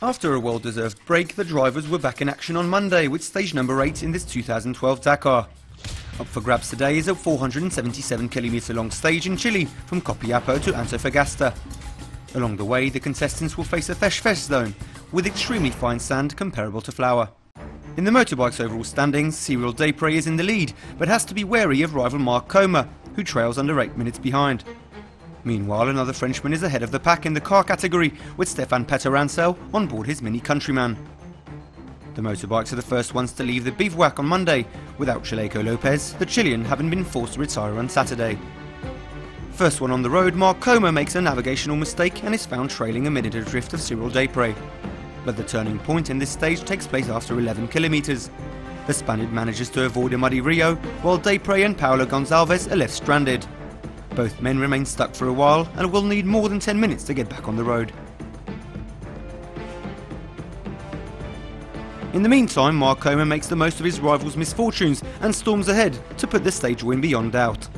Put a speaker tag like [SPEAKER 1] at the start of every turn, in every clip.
[SPEAKER 1] After a well-deserved break, the drivers were back in action on Monday with stage number 8 in this 2012 Dakar. Up for grabs today is a 477km long stage in Chile from Copiapó to Antofagasta. Along the way, the contestants will face a fesh zone with extremely fine sand comparable to flour. In the motorbike's overall standings, Cyril Desprez is in the lead, but has to be wary of rival Marc Coma, who trails under 8 minutes behind. Meanwhile, another Frenchman is ahead of the pack in the car category, with Stéphane Petterancel on board his Mini Countryman. The motorbikes are the first ones to leave the bivouac on Monday, without Chaleco Lopez, the Chilean having been forced to retire on Saturday. First one on the road, Marc Coma makes a navigational mistake and is found trailing a minute adrift of Cyril Desprez. But the turning point in this stage takes place after 11 kilometers. The Spaniard manages to avoid a muddy Rio, while Desprez and Paulo Gonçalves are left stranded. Both men remain stuck for a while and will need more than 10 minutes to get back on the road. In the meantime, Marc Coma makes the most of his rival's misfortunes and storms ahead to put the stage win beyond doubt.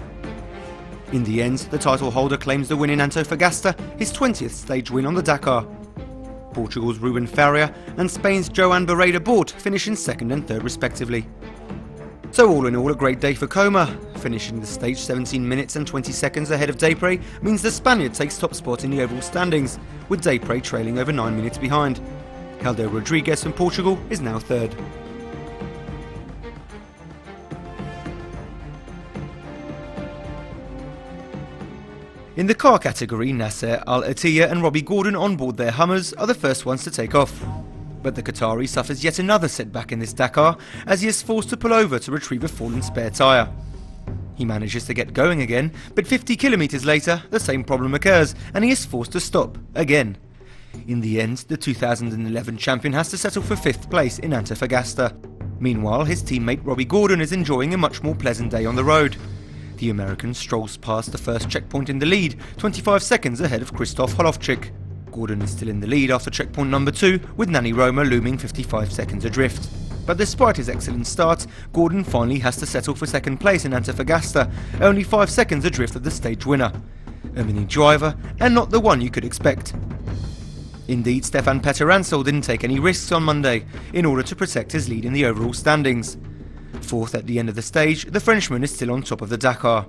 [SPEAKER 1] In the end, the title holder claims the win in Antofagasta, his 20th stage win on the Dakar. Portugal's Ruben Faria and Spain's Joan Barreda Bort finish in second and third respectively. So all in all, a great day for Coma. Finishing the stage 17 minutes and 20 seconds ahead of Desprez means the Spaniard takes top spot in the overall standings, with Desprez trailing over 9 minutes behind. Helder Rodriguez from Portugal is now third. In the car category, Nasser Al-Attiyah and Robbie Gordon on board their Hummers are the first ones to take off. But the Qatari suffers yet another setback in this Dakar as he is forced to pull over to retrieve a fallen spare tyre. He manages to get going again, but 50 kilometres later the same problem occurs and he is forced to stop again. In the end, the 2011 champion has to settle for 5th place in Antofagasta. Meanwhile, his teammate Robbie Gordon is enjoying a much more pleasant day on the road. The American strolls past the first checkpoint in the lead, 25 seconds ahead of Krzysztof Holowczyk. Gordon is still in the lead after checkpoint number 2, with Nani Roma looming 55 seconds adrift. But despite his excellent start, Gordon finally has to settle for 2nd place in Antofagasta, only 5 seconds adrift of the stage winner. A Mini driver, and not the one you could expect. Indeed, Stéphane Petterancel didn't take any risks on Monday, in order to protect his lead in the overall standings. 4th at the end of the stage, the Frenchman is still on top of the Dakar.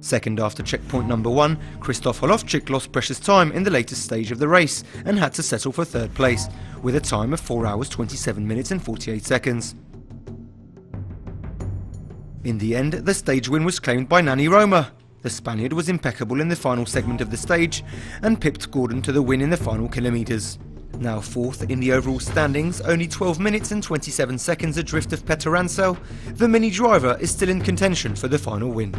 [SPEAKER 1] Second after checkpoint number 1, Krzysztof Holowczyk lost precious time in the latest stage of the race and had to settle for 3rd place, with a time of 4 hours 27 minutes and 48 seconds. In the end, the stage win was claimed by Nani Roma. The Spaniard was impeccable in the final segment of the stage and pipped Gordon to the win in the final kilometres. Now 4th in the overall standings, only 12 minutes and 27 seconds adrift of Petterancel, the Mini driver is still in contention for the final win.